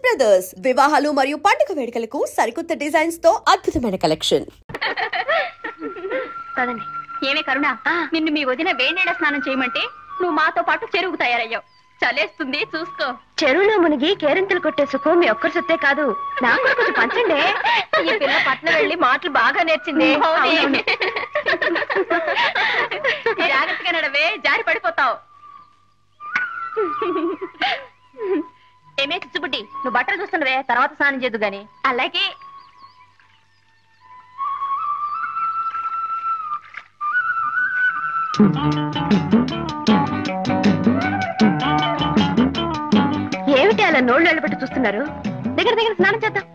Brothers వివాహాలు మరియు పండుగ వేడుకలకు సరికొత్త డిజైన్స్ తో అద్భుతమైన కలెక్షన్. ఏమే కరుణ, నిన్ను మీ వదిన వేణీళ్ళ స్నానం చేయమంటే నువ్వు మాతో పాటు చెరువుకు తయారయ్యావు. చలేస్తుంది చూసుకో. చెరువులో మునిగి కేరింతలు కొట్టే సుఖం మీ ఒక్కరి సొత్తే కాదు, నాకు కొంచెం పంచండి. ఈ పిల్ల పట్నం వెళ్ళి మాటలు బాగా నేర్చింది. జాగ్రత్తగా నడవే, జారి పడిపోతావు. ఏమే చిచ్చుబుడ్డి, నువ్వు బట్టలు చూస్తున్నవే, తర్వాత స్నానం చేద్దు గాని. అలాగే. ఏమిటి అలా నోళ్ళు పెట్టి చూస్తున్నారు? దగ్గర దగ్గర స్నానం చేద్దాం.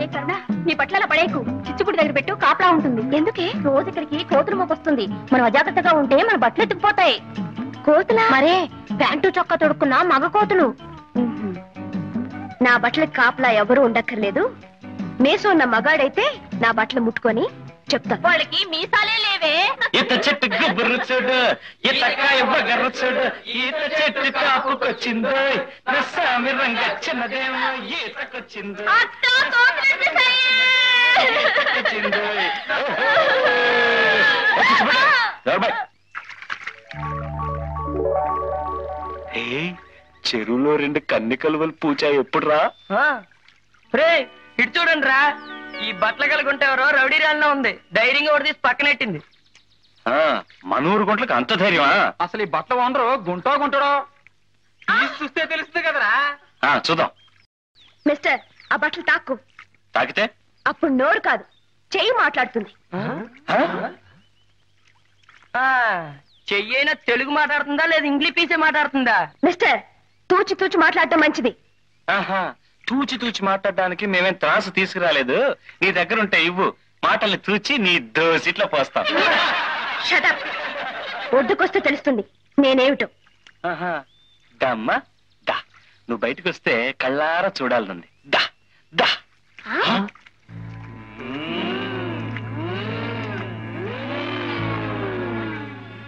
ఏ కరుణ, నీ పట్ల అలా పడేకు. చిచ్చుపుడి దగ్గర పెట్టు, కాపలా ఉంటుంది. ఎందుకే? రోజు ఇక్కడికి కోతులు మోకొస్తుంది. మనం అజాగ్రత్తగా ఉంటే మన బట్టలు ఎత్తుకుపోతాయి. కోతులా? మరే, ప్యాంటు చొక్కా తొడుక్కున్నా మగ కోతులు. నా బట్టలకు కాపలా ఎవరు ఉండక్కర్లేదు. మేసం ఉన్న మగాడైతే నా బట్టలు ముట్టుకొని చెప్తా. వాళ్ళకి మీసాలే లేవే. ఈత చెట్టు గుబ్బరు చూడు, ఈతకాయ బగరు చూడు, ఈత చెట్టు కాపుకొచ్చిందో, రసామి రంగచ్చినదేమో ఈతకొచ్చిందో. చెరువులో 2 కన్ని కలువలు పూచా ఎప్పుడు రా? ఇటు చూడండి రా, ఈ బట్టల కలుగుంటేవరో రౌడీ రాళ్ళలో ఉంది. ధైర్యంగా ఒకటి తీసి పక్కనెట్టింది. మనూరు గుంట్లకు అంత ధైర్యమా? అసలు ఈ బట్టలు ఓనరు గుంటో గుంటడో చూస్తే తెలుస్తుంది కదరా. చూద్దాం. మిస్టర్, ఆ బట్టలు తాక్కు. తాకితే అప్పుడు నోరు కాదు, చెయ్యి మాట్లాడుతుంది. చెయ్యైనా తెలుగు మాట్లాడుతుందా లేదా ఇంగ్లీష్ మాట్లాడుతుందా? మిస్టర్, తూచి తూచి మాట్లాడటం మంచిది. తూచి తూచి మాట్లాడడానికి మేమేం త్రాసు తీసుకురాలేదు. నీ దగ్గర ఉంటే ఇవ్వు, మాటల్ని తూచి నీ దోసిట్లో పోస్తాం. షటప్. ఒడ్డుకొస్తే తెలుస్తుంది నేనేమిటో. దమ్మా దా, నువ్వు బయటకు వస్తే కళ్ళారా చూడాలనుంది. దా దా.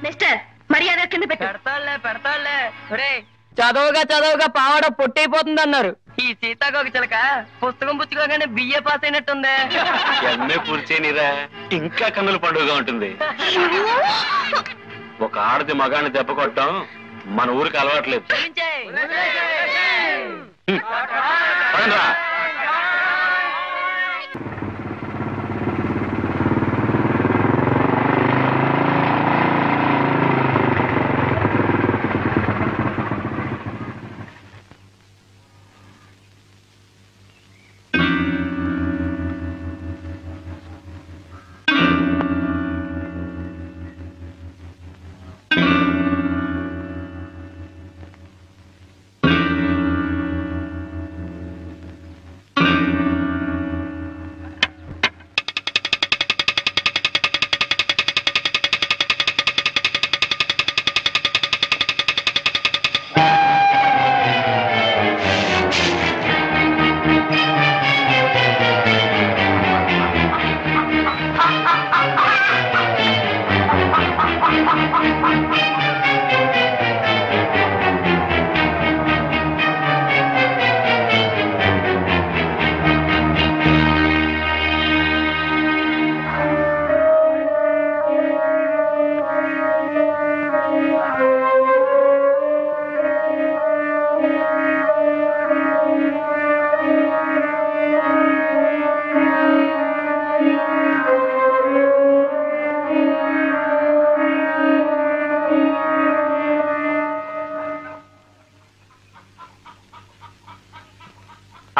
మిస్టర్, మర్యాద కింద పెట్టు. పెడతాళ్లే. చదవగా పావాడ పొట్టయిపోతుంది అన్నారు. ఈ సీతాకోక చిలక పుస్తకం పుచ్చుకోగానే బిఏ పాస్ అయినట్టుంది. ఎంఏ పూర్చేనిరా, ఇంకా కన్నుల పండుగగా ఉంటుంది. ఒక ఆడది మగాన్ని దెబ్బ కొట్టడం మన ఊరికి అలవాట్లేదు.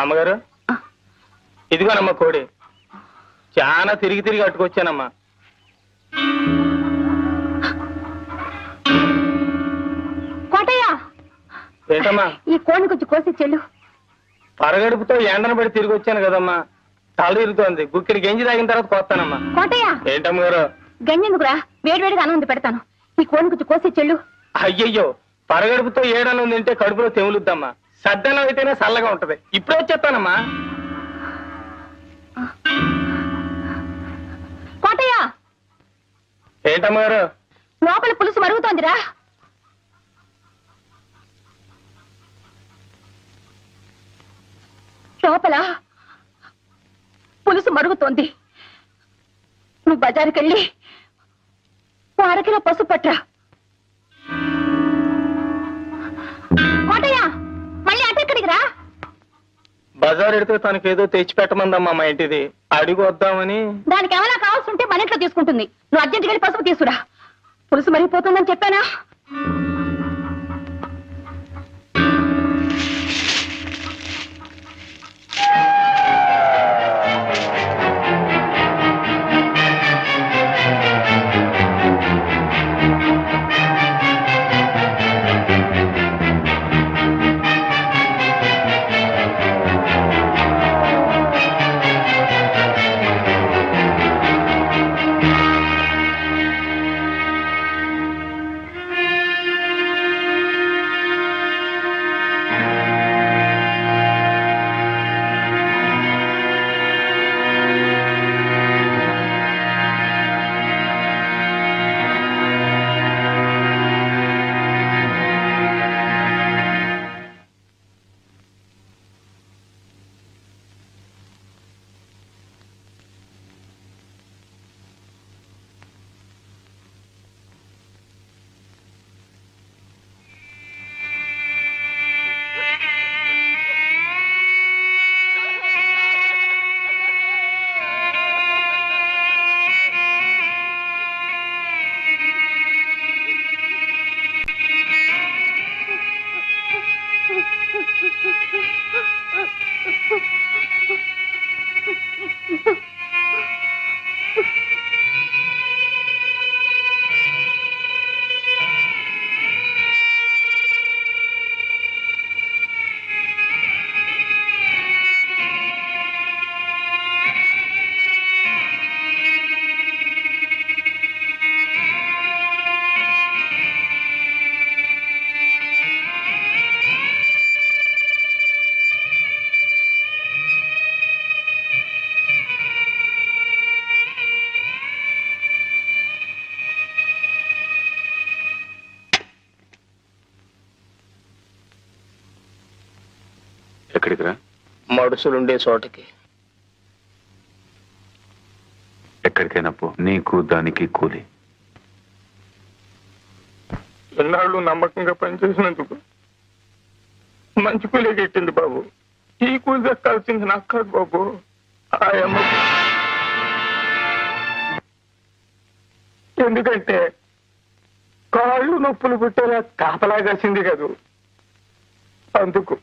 అమ్మగారు, ఇదిగోనమ్మా కోడి. చాలా తిరిగి అట్టుకొచ్చానమ్మా. కోటయ్య, ఏంటమ్మా? ఈ కోడిని కొంచెం కోసి చెల్లు. పరగడుపుతో ఎండను పడి తిరిగి వచ్చాను కదమ్మా, తల తిరుగుతోంది. గుక్కిడి గంజి తాగిన తర్వాత కోస్తానమ్మా. కోటయ్య, ఏంటమ్మగారు? గంజెందుకురా, వేడివేడిగా అన్నం పెడతాను. ఈ కోడిని కొంచెం కోసి చెల్లు. అయ్యయ్యో, పరగడుపుతో ఏడన్నం తింటే కడుపులో తెములుద్దమ్మా. సద్దనం అయితేనే చల్లగా ఉంటది. ఇప్పుడే వచ్చేస్తానమ్మా. కోటయ్య, ఏంటమ్మగారు? లోపల పులుసు మరుగుతోందిరా. లోపల పులుసు మరుగుతోంది. నువ్వు బజారుకెళ్ళి 1/2 కిలో పసుపు పట్రా. కోటయ్య, మళ్ళీ అటెక్కడికి రా. బజార్ ఎడితే తనకేదో తెచ్చిపెట్టమందమ్మా మా ఇంటిది, అడిగి వద్దామని. దానికి ఏమైనా కావాల్సి ఉంటే మన ఇంట్లో తీసుకుంటుంది. నువ్వు అర్జెంట్గా వెళ్ళి పసుపు తీసుకురా. పులుసు మరిగిపోతుందని చెప్పానా? ఎక్కడికి రా? మడుసులుండే చోటకి. ఎక్కడికైనా పో, నీకు దానికి కూలి. ఎన్నాళ్ళు నమ్మకంగా పనిచేసినందుకు మంచి కూలీ కెట్టింది బాబు. ఈ కూలి దక్కాల్సింది నాకు కాదు బాబు, ఆ అమ్మ. ఎందుకంటే కాళ్ళు నొప్పులు పుట్టేలా కాపలా కాసింది కదూ, అందుకు.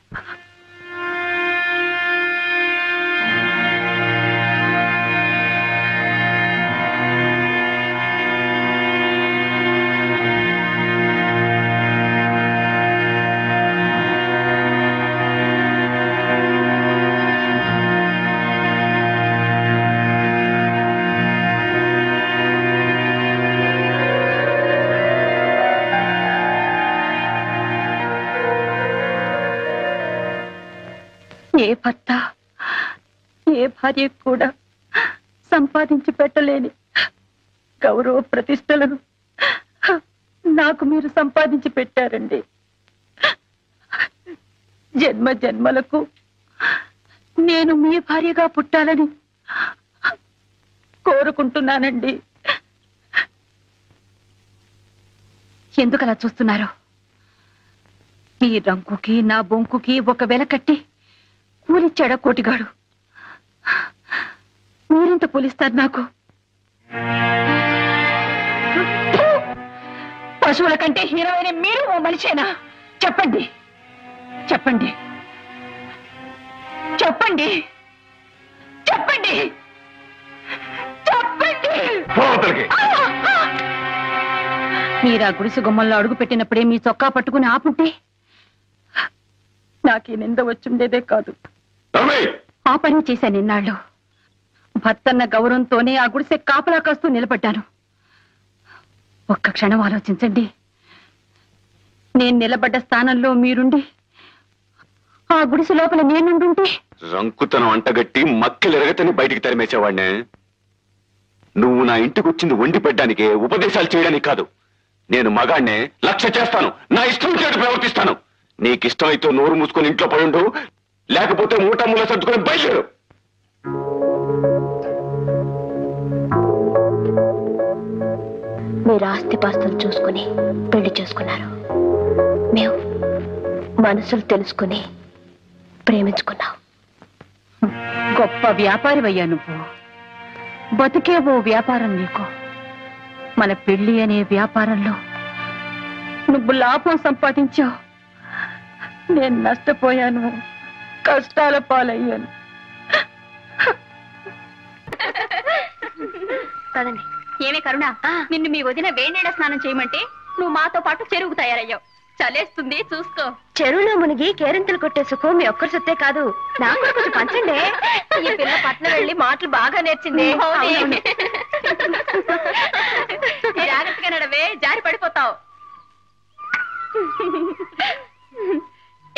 ఏ భర్త ఏ భార్య కూడా సంపాదించి పెట్టలేని గౌరవ ప్రతిష్టలను నాకు మీరు సంపాదించి పెట్టారండి. జన్మ జన్మలకు నేను మీ భార్యగా పుట్టాలని కోరుకుంటున్నానండి. ఎందుకలా చూస్తున్నారు? ఈ రంకుకి నా బొంకుకి ఒక వెల కట్టి కూలిచ్చాడా కోటిగాడు? మీరెంత కూలిస్తారు నాకు? పశువుల కంటే హీరోయిన మీరు ఓ మనిషేనా? చెప్పండి చెప్పండి చెప్పండి చెప్పండి చెప్పండి. మీరా గుడిసె గుమ్మంలో అడుగు పెట్టినప్పుడే మీ చొక్కా పట్టుకుని ఆపుంటే నాకు ఈ నింద వచ్చుండేదే కాదు. ఆ పని చేశాను ఇన్నాళ్ళు. భర్తన్న గౌరవంతోనే ఆ గుడిసె కాపలా కాస్తూ నిలబడ్డాను. ఒక్క క్షణం ఆలోచించండి. నేను నిలబడ్డ స్థానంలో మీరుండి ఆ గుడిసె లోపల నేనుండుంటే. రంకుతనం అంటగట్టి మక్కెలెరగతని బయటికి తరిమేసేవాడినే. నువ్వు నా ఇంటికి వచ్చింది వండి పెట్టడానికే, ఉపదేశాలు చేయడానికి కాదు. నేను మగాడినే, లక్ష్య చేస్తాను, నా ఇష్టం చేటు ప్రవర్తిస్తాను. నీకిష్టమైతే నోరు మూసుకొని ఇంట్లో పడుండు, లేకపోతే మూటమ్ముల సర్దుకొని బయలుదేరు. మీరు ఆస్తిపాస్తులు చూసుకుని పెళ్లి చేసుకున్నారు. మేము మనసులు తెలుసుకుని ప్రేమించుకున్నాం. గొప్ప వ్యాపారివయ్యా నువ్వు. బతికే ఓ వ్యాపారం నీకు. మన పెళ్లి అనే వ్యాపారంలో నువ్వు లాభం సంపాదించావు, నేను నష్టపోయాను, కష్టాల పాలయ్యాను. కదండి. ఏమే కరుణ, నిన్ను మీ వదిన వేణేడ స్నానం చేయమంటే నువ్వు మాతో పాటు చెరువుకు తయారయ్యావు. చలేస్తుంది చూసుకో. చెరువులో మునిగి కేరింతలు కొట్టే సుఖం మీ ఒక్కరి సొత్తే కాదు, నాకు కొంచెం పంచండి. ఈ పిల్ల పట్ల వెళ్ళి మాటలు బాగా నేర్చింది. జాగ్రత్తగా నడవే, జారి పడిపోతావు.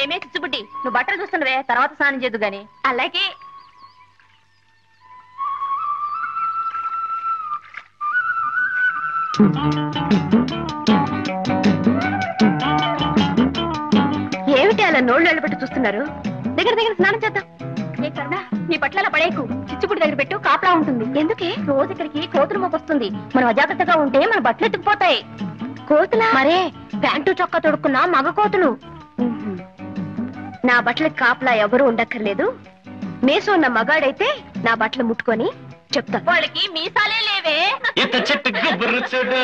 ఏమే చిచ్చుబుడ్డి, నువ్వు బట్టలు చూస్తున్నవే, తర్వాత స్నానం చేద్దు గాని. అలాగే. ఏమిటి అలా నోళ్ళు వెళ్ళబెట్టి చూస్తున్నారు? దగ్గర దగ్గర స్నానం చేద్దాం. ఏ కరుణ, నీ పట్ల పడేకు, చిచ్చుపుడి దగ్గర పెట్టు, కాపలా ఉంటుంది. ఎందుకే? రోజు ఇక్కడికి కోతులు మోకొస్తుంది. మనం అజాగ్రత్తగా ఉంటే మన బట్టలు ఎత్తుకుపోతాయి. కోతులా? మరే, ప్యాంటు చొక్కా తొడుక్కున్న మగ కోతులు. నా బట్టలకి కాపలా ఎవరు ఉండక్కర్లేదు. మేసు ఉన్న మగాడైతే నా బట్టలు ముట్టుకొని చెప్తా. వాళ్ళకి మీసాలే లేవే. ఈత చెట్టు గుబ్బురు చూడు,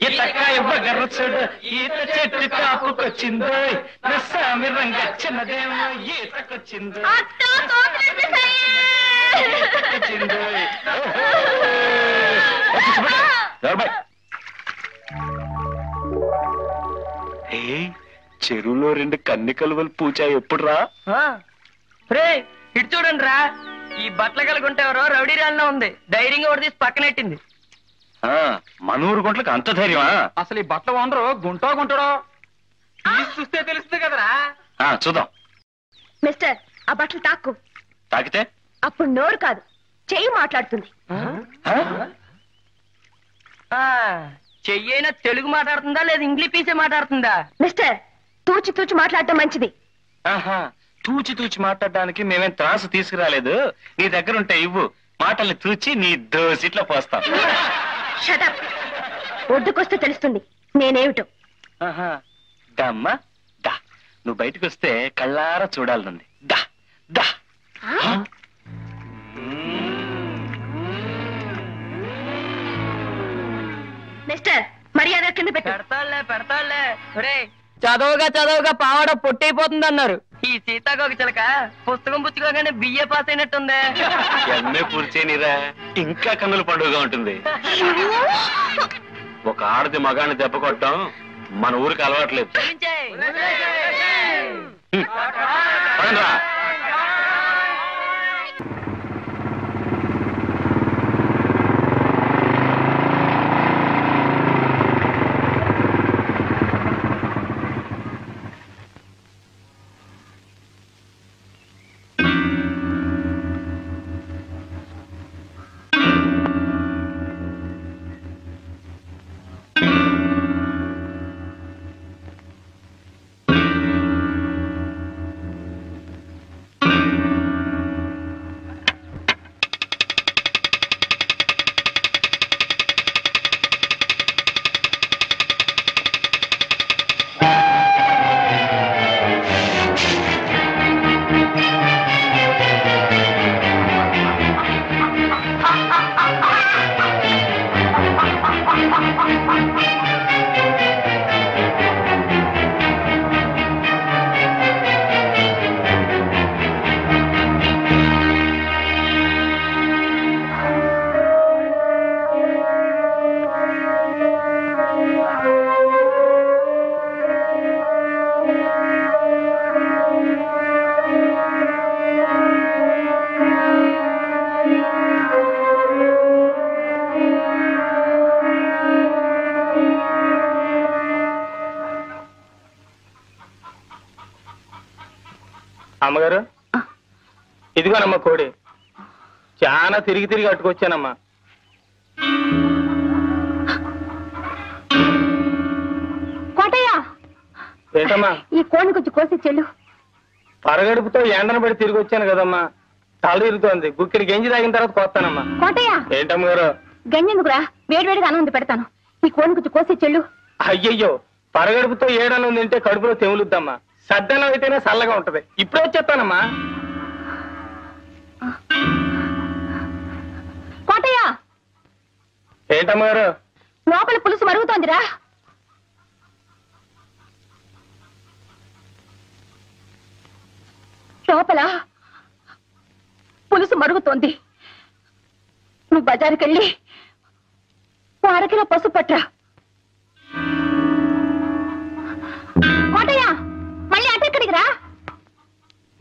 ఈతకాయ బగరు చూడు, ఈత చెట్టు కాపుకొచ్చిందో, నస్సామి రంగచ్చినదేమో ఈతకొచ్చిందో. చెరువులో 2 కన్ని కలువలు పూచా ఎప్పుడు రా? ఇటు చూడండి రా, ఈ బట్టలు కలుగుంటే ఎవరో రౌడీ రాల్లో ఉంది. ధైర్యంగా ఒకటి తీసి పక్కనెట్టింది. మన ఊరు గుంట్లకు అంత ధైర్యమా? అసలు ఈ బట్టలు ఓనరు గుంటాడో చూస్తే తెలుస్తుంది కదరా. చూద్దాం. మిస్టర్, ఆ బట్టలు తాక్కు. తాకితే అప్పుడు నోరు కాదు, చెయ్యి మాట్లాడుతుంది. చెయ్యైనా తెలుగు మాట్లాడుతుందా లేదా ఇంగ్లీష్ పీసే మాట్లాడుతుందా? మిస్టర్, తూచి తూచి మాట్లాడటం మంచిది. తూచి తూచి మాట్లాడడానికి మేమేం త్రాసు తీసుకురాలేదు. నీ దగ్గర ఉంటే ఇవ్వు, మాటల్ని తూచి నీ దోసిట్లో పోస్తాం. షటప్. ఒడ్డుకొస్తే తెలుస్తుంది నేనేమిటో. దమ్మా దా, నువ్వు బయటకు వస్తే కళ్ళారా చూడాలనుంది. దా దా. మిస్టర్, మర్యాద కింద పెట్టు. పెడతాళ్లే. చదవగా పావడ పొట్టయిపోతుంది అన్నారు. ఈ సీతాకోక చిలక పుస్తకం పుచ్చుకోగానే బిఏ పాస్ అయినట్టుంది. ఎంఏ పూర్చేనిరా, ఇంకా కన్నుల పండుగగా ఉంటుంది. ఒక ఆడది మగాన్ని దెబ్బ కొట్టడం మన ఊరికి అలవాట్లేదు. అమ్మగారు, ఇదిగోనమ్మా కోడి. చాలా తిరిగి అట్టుకొచ్చానమ్మా. కోటయ్య, ఏంటమ్మా? ఈ కోడిని కొంచెం కోసి చెల్లు. పరగడుపుతో ఎండను పడి తిరిగి వచ్చాను కదమ్మా, తల ఇరుగుతోంది. గుక్కిడి గంజి తాగిన తర్వాత కోస్తానమ్మా. కోటయ్య ఏంటమ్మ గారు? గంజెందుకురా, వేడివేడిగా అన్నం ఉంది పెడతాను. ఈ కోడిని కొంచెం కోసి చెల్లు. అయ్యయ్యో, పరగడుపుతో ఏడన్నం తింటే కడుపులో తెములుద్దమ్మా. సద్దన్నం అయితేనే చల్లగా ఉంటది. ఇప్పుడే వచ్చేస్తానమ్మా. కోటయ్య ఏంటమ్మ గారు? లోపల పులుసు మరుగుతోందిరా. లోపల పులుసు మరుగుతోంది. నువ్వు బజారుకెళ్ళి అరకిలో పసుపు పట్రా. కోటయ్య మళ్ళీ అటెక్కడికి రా.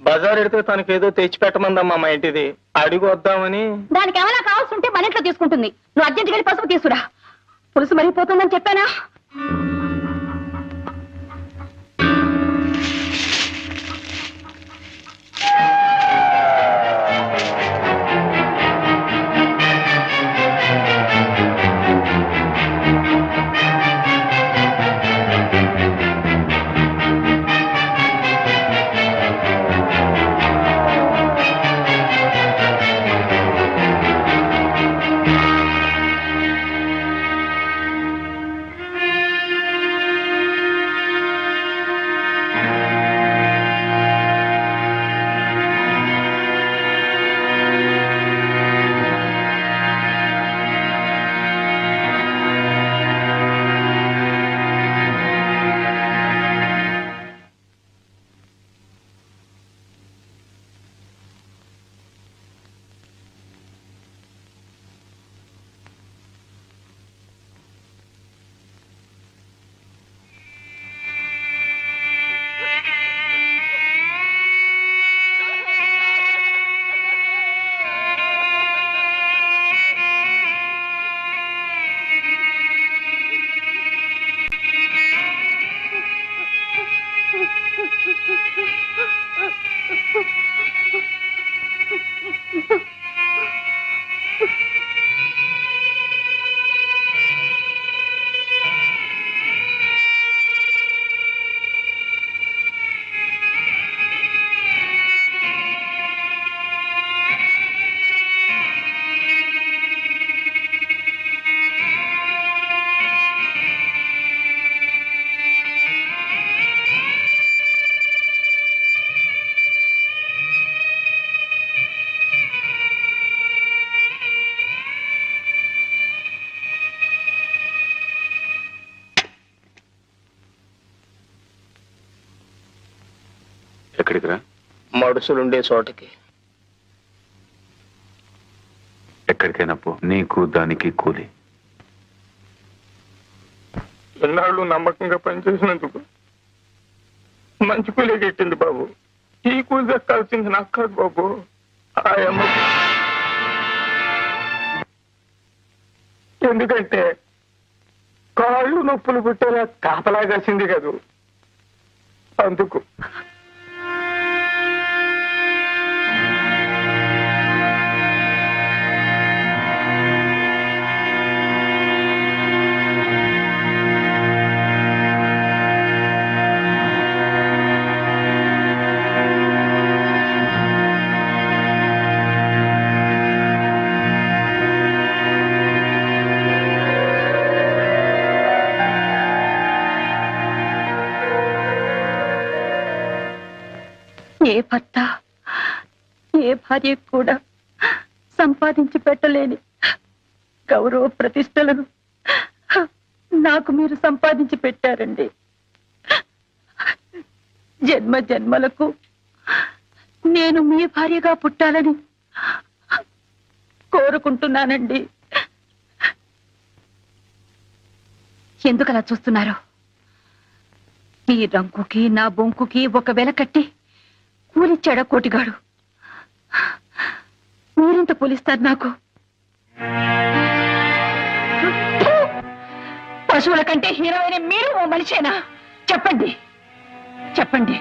బజార్ ఎడితే తనకేదో తెచ్చిపెట్టమందమ్మా మా ఇంటిది, అడిగి వద్దామని. దానికి ఏమైనా కావాల్సి ఉంటే మన ఇంట్లో తీసుకుంటుంది. నువ్వు అర్జెంట్కి వెళ్ళి పసుపు తీసుకురా. పులుసు మరిగిపోతుందని చెప్పానా? ఎక్కడికి రా? మడుసులుండే చోటకి. ఎక్కడికైనా పో, నీకు దానికి కూలి. ఎన్నాళ్ళు నమ్మకంగా పనిచేసినందుకు మంచి కూలే కెట్టింది బాబు. ఈ కూలి దక్కాల్సింది నాకు కాదు బాబు, ఆ అమ్మ. ఎందుకంటే కాళ్ళు నొప్పులు పుట్టేలా కాపలా కాసింది కదూ, అందుకు. ఏ భర్త ఏ భార్య కూడా సంపాదించి పెట్టలేని గౌరవ ప్రతిష్టలను నాకు మీరు సంపాదించి పెట్టారండి. జన్మ జన్మలకు నేను మీ భార్యగా పుట్టాలని కోరుకుంటున్నానండి. ఎందుకలా చూస్తున్నారు? మీ రంకుకి నా బొంకుకి ఒక వెల కట్టి కూలిచ్చాడా కోటిగాడు? మీరెంత కూలిస్తారు నాకు? పశువుల కంటే హీరోయిన మీరు ఓ మనిషేనా? చెప్పండి చెప్పండి.